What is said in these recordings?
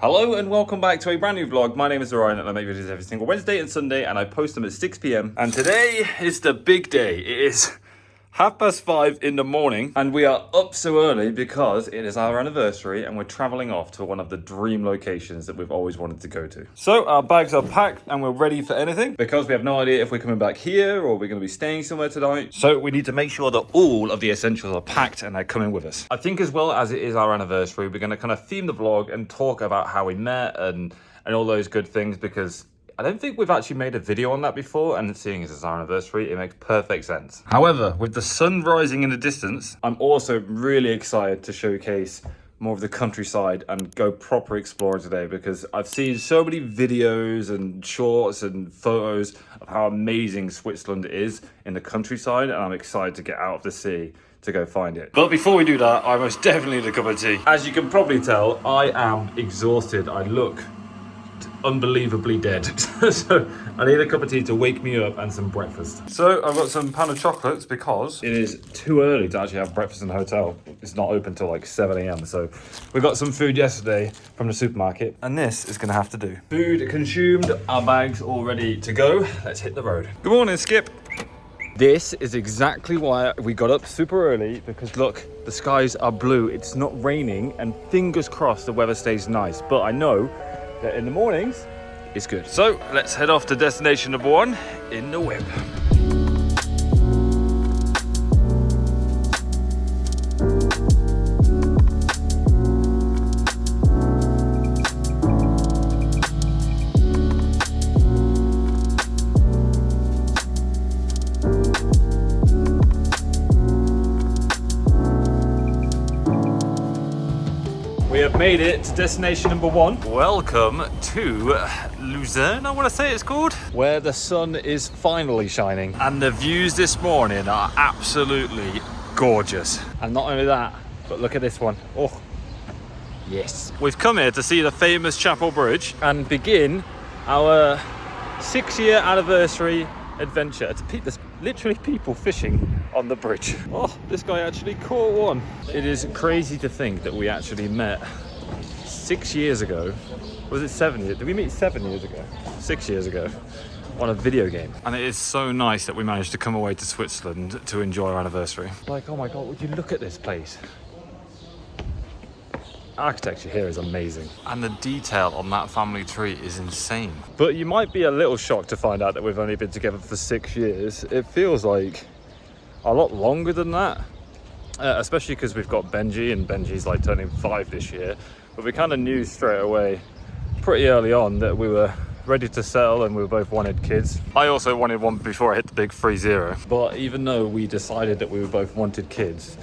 Hello and welcome back to a brand new vlog. My name is Orion and I make videos every single Wednesday and Sunday and I post them at 6 p.m. And today is the big day. It is 5:30 in the morning and we are up so early because it is our anniversary and we're traveling off to one of the dream locations that we've always wanted to go to. So our bags are packed and we're ready for anything because we have no idea if we're coming back here or we're going to be staying somewhere tonight. So we need to make sure that all of the essentials are packed and they're coming with us. I think as well as it is our anniversary, we're going to kind of theme the vlog and talk about how we met and all those good things because I don't think we've actually made a video on that before, and seeing as it's our anniversary, it makes perfect sense. However, with the sun rising in the distance, I'm also really excited to showcase more of the countryside and go proper exploring today because I've seen so many videos and shorts and photos of how amazing Switzerland is in the countryside, and I'm excited to get out of the sea to go find it. But before we do that, I most definitely need a cup of tea. As you can probably tell, I am exhausted. I look unbelievably dead. So I need a cup of tea to wake me up and some breakfast. So I've got some pan of chocolates because it is too early to actually have breakfast in the hotel. It's not open till like 7 a.m. So we got some food yesterday from the supermarket and this is gonna have to do. Food consumed, our bags all ready to go. Let's hit the road. Good morning, Skip. This is exactly why we got up super early because look, the skies are blue. It's not raining and fingers crossed the weather stays nice. But I know that in the mornings, it's good. So let's head off to destination number 1 in the whip. We have made it to destination number 1. Welcome to Lucerne, I want to say it's called. Where the sun is finally shining. And the views this morning are absolutely gorgeous. And not only that, but look at this one. Oh, yes. We've come here to see the famous Chapel Bridge and begin our 6-year anniversary adventure. There's literally people fishing on the bridge. Oh, this guy actually caught one. It is crazy to think that we actually met 6 years ago. Was it 7 years? Did we meet 7 years ago? 6 years ago on a video game. And it is so nice that we managed to come away to Switzerland to enjoy our anniversary. Like, oh my God, would you look at this place? Architecture here is amazing. And the detail on that family tree is insane. But you might be a little shocked to find out that we've only been together for 6 years. It feels like a lot longer than that. Especially because we've got Benji, and Benji's like turning 5 this year. But we kind of knew straight away, pretty early on, that we were ready to settle and we both wanted kids. I also wanted one before I hit the big 3-0. But even though we decided that we both wanted kids,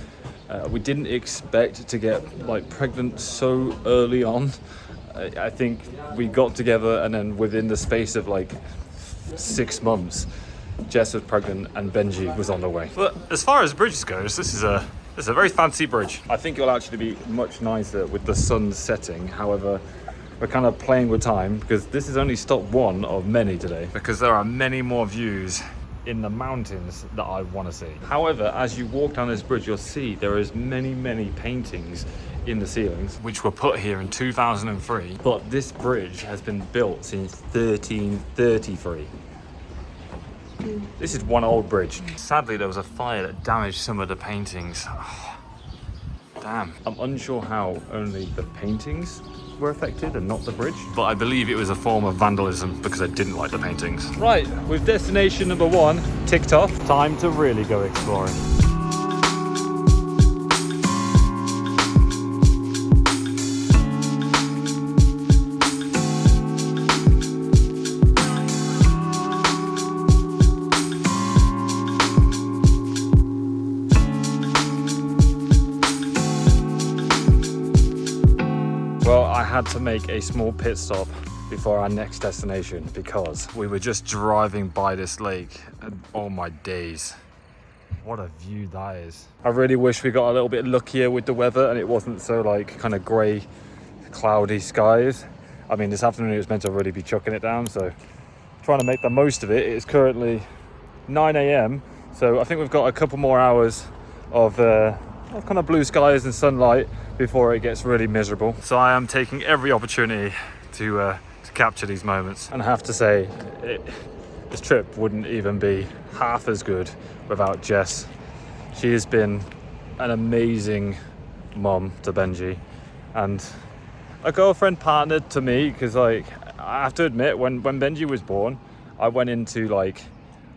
we didn't expect to get like pregnant so early on. I think we got together and then within the space of like 6 months, Jess was pregnant and Benji was on the way. But as far as bridges goes, this is a very fancy bridge. I think it'll actually be much nicer with the sun setting. However, we're kind of playing with time because this is only stop 1 of many today because there are many more views in the mountains that I want to see. However, as you walk down this bridge, you'll see there is many paintings in the ceilings, which were put here in 2003. But this bridge has been built since 1333. This is one old bridge. Sadly, there was a fire that damaged some of the paintings. Oh, damn. I'm unsure how only the paintings were affected and not the bridge, but I believe it was a form of vandalism because I didn't like the paintings. Right, with destination number 1 ticked off, time to really go exploring. Had to make a small pit stop before our next destination because we were just driving by this lake and oh my days, what a view that is. I really wish we got a little bit luckier with the weather and it wasn't so like kind of grey cloudy skies. I mean, this afternoon it was meant to really be chucking it down, so trying to make the most of it. It's currently 9 a.m. so I think we've got a couple more hours of kind of blue skies and sunlight before it gets really miserable. So I am taking every opportunity to capture these moments. And I have to say, this trip wouldn't even be half as good without Jess. She has been an amazing mom to Benji and a girlfriend partner to me, because like I have to admit, when Benji was born, I went into like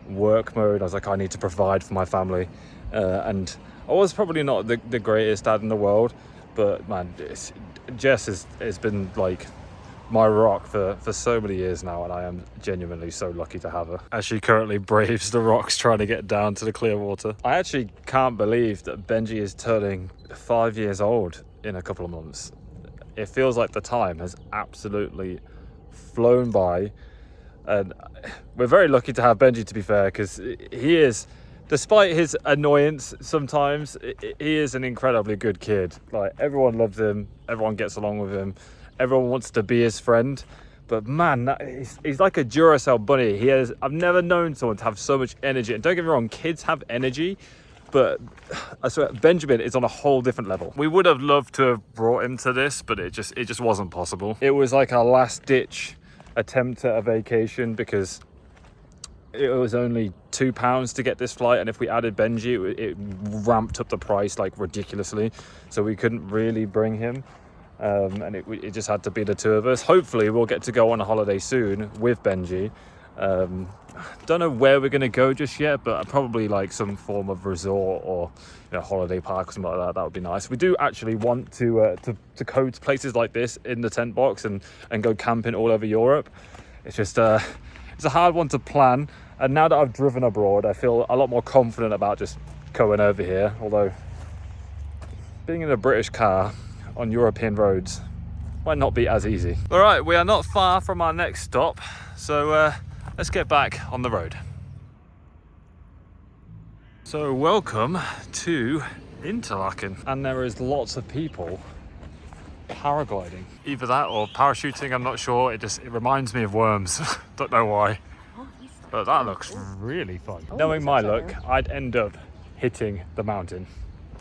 work mode. I was like, I need to provide for my family, and I was probably not the greatest dad in the world, but man, Jess has been like my rock for so many years now, and I am genuinely so lucky to have her as she currently braves the rocks trying to get down to the clear water. I actually can't believe that Benji is turning 5 years old in a couple of months. It feels like the time has absolutely flown by, and we're very lucky to have Benji, to be fair, because he is, despite his annoyance sometimes, he is an incredibly good kid. Like, everyone loves him, everyone gets along with him, everyone wants to be his friend. But man, he's like a Duracell bunny. I've never known someone to have so much energy. And don't get me wrong, kids have energy, but I swear Benjamin is on a whole different level. We would have loved to have brought him to this, but it just wasn't possible. It was like our last ditch attempt at a vacation, because it was only £2 to get this flight, and if we added Benji, it ramped up the price like ridiculously, so we couldn't really bring him. And it just had to be the two of us. Hopefully we'll get to go on a holiday soon with Benji. Don't know where we're going to go just yet, but probably like some form of resort or holiday park or something like that. That would be nice. We do actually want to go to places like this in the tent box and go camping all over Europe. It's just it's a hard one to plan, and now that I've driven abroad, I feel a lot more confident about just going over here, although being in a British car on European roads might not be as easy. All right, we are not far from our next stop, so let's get back on the road. So welcome to Interlaken, and there is lots of people paragliding. Either that or parachuting, I'm not sure. It reminds me of Worms. Don't know why, but that looks really fun. Knowing my luck, I'd end up hitting the mountain.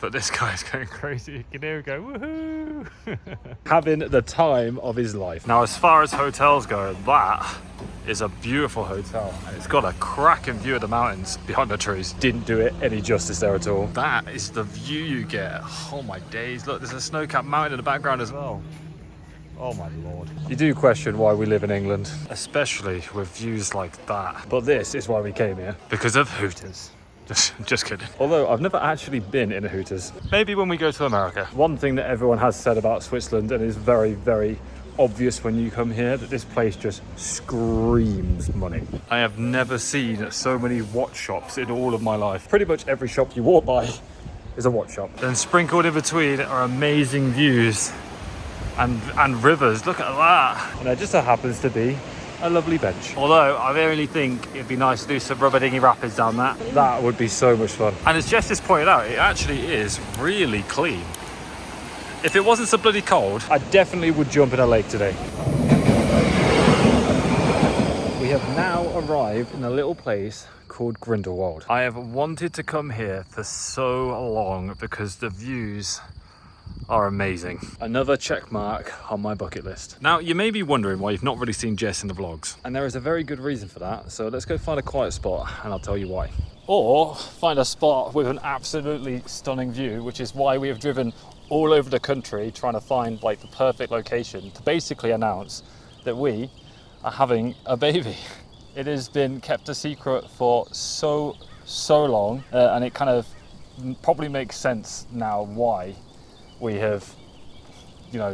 But this guy's going crazy. You can hear him go, woohoo! Having the time of his life. Now, as far as hotels go, that is a beautiful hotel. And it's got a cracking view of the mountains behind the trees. Didn't do it any justice there at all. That is the view you get. Oh my days. Look, there's a snow-capped mountain in the background as well. Oh my lord. You do question why we live in England, especially with views like that. But this is why we came here. Because of Hooters. Just kidding. Although I've never actually been in a Hooters. Maybe when we go to America. One thing that everyone has said about Switzerland, and is very, very obvious when you come here, that this place just screams money. I have never seen so many watch shops in all of my life. Pretty much every shop you walk by is a watch shop. Then sprinkled in between are amazing views and rivers. Look at that. And there just so happens to be a lovely bench. Although I really think it'd be nice to do some rubber dinghy rapids down that. That would be so much fun. And as Jess just pointed out, it actually is really clean. If it wasn't so bloody cold, I definitely would jump in a lake today. We have now arrived in a little place called Grindelwald. I have wanted to come here for so long because the views are amazing. Another check mark on my bucket list. Now, you may be wondering why you've not really seen Jess in the vlogs. And there is a very good reason for that. So let's go find a quiet spot and I'll tell you why. Or find a spot with an absolutely stunning view, which is why we have driven all over the country trying to find like the perfect location to basically announce that we are having a baby. It has been kept a secret for so long, and it kind of probably makes sense now why we have,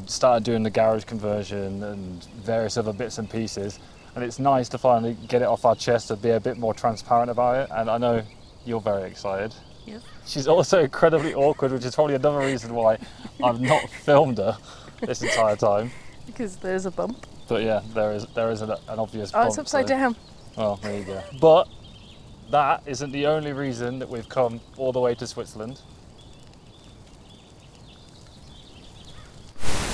started doing the garage conversion and various other bits and pieces. And it's nice to finally get it off our chest and be a bit more transparent about it. And I know you're very excited. Yes. She's also incredibly awkward, which is probably another reason why I've not filmed her this entire time. Because there's a bump. But yeah, there is an obvious bump. Oh, it's upside down. Well, there you go. But that isn't the only reason that we've come all the way to Switzerland.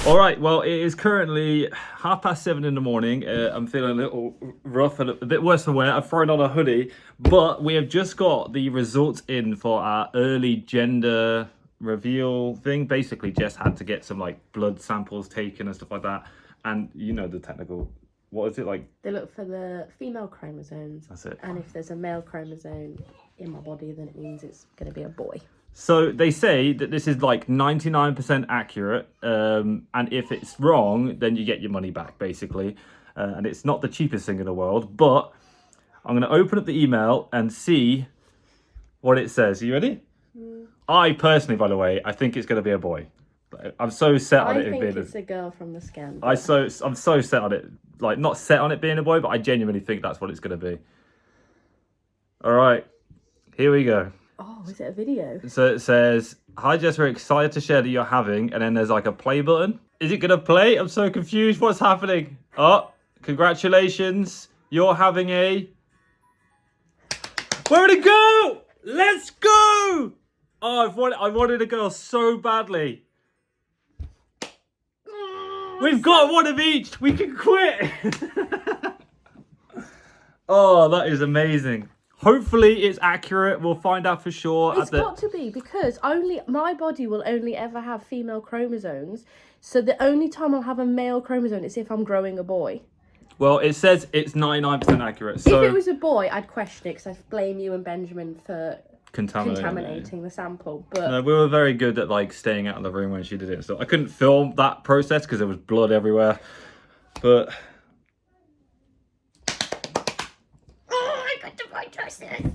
All right, well, it is currently 7:30 in the morning. I'm feeling a little rough and a bit worse for wear. I've thrown on a hoodie, but we have just got the results in for our early gender reveal thing. Basically, Jess had to get some like blood samples taken and stuff like that. And you know the technical, what is it like? They look for the female chromosomes. That's it. And if there's a male chromosome in my body, then it means it's going to be a boy. So they say that this is like 99% accurate, and if it's wrong, then you get your money back, basically. And it's not the cheapest thing in the world, but I'm going to open up the email and see what it says. Are you ready? I personally, by the way, I think it's going to be a boy. I'm so set on it I being think it's a girl from the scan. I'm so set on it, like not set on it being a boy, but I genuinely think that's what it's going to be. All right, here we go. Oh, is it a video? So it says, "Hi Jess, we're excited to share that you're having," and then there's like a play button. Is it going to play? I'm so confused. What's happening? Oh, congratulations. You're having a... Where'd it go? Let's go! Oh, I wanted a girl so badly. We've got one of each. We can quit. Oh, that is amazing. Hopefully it's accurate. We'll find out for sure. It's got to be, because only my body will only ever have female chromosomes. So the only time I'll have a male chromosome is if I'm growing a boy. Well, it says it's 99% accurate. So if it was a boy, I'd question it, because I blame you and Benjamin for contaminating the sample. But no, we were very good at like staying out of the room when she did it. So I couldn't film that process because there was blood everywhere. But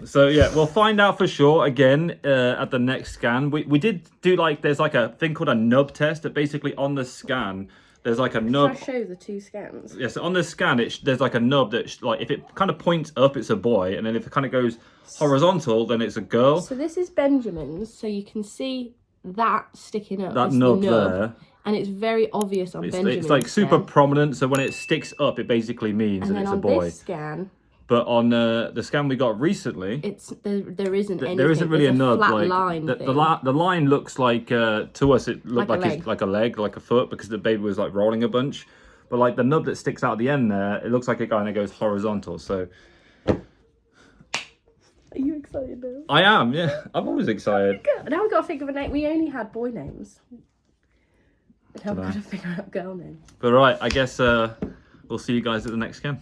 so yeah, we'll find out for sure again at the next scan. We did do like, there's like a thing called a nub test that basically on the scan there's like a nub. Should I show the two scans? Yes, on the scan there's like a nub that like if it kind of points up it's a boy, and then if it kind of goes horizontal then it's a girl. So this is Benjamin's, so you can see that sticking up. That nub there. And it's very obvious on Benjamin's. It's like super prominent, so when it sticks up it basically means that it's a boy. And then on this scan, but on the scan we got recently, there isn't anything. There isn't really a nub. Flat like line the line looks like to us it looked Like a leg. it's like a leg, like a foot, because the baby was like rolling a bunch. But like the nub that sticks out at the end there, it looks like it kind of goes horizontal. So are you excited now? I am, yeah. I'm always excited. Now we've got to think of a name. We only had boy names. Now we've got to figure out girl names. But right, I guess we'll see you guys at the next scan.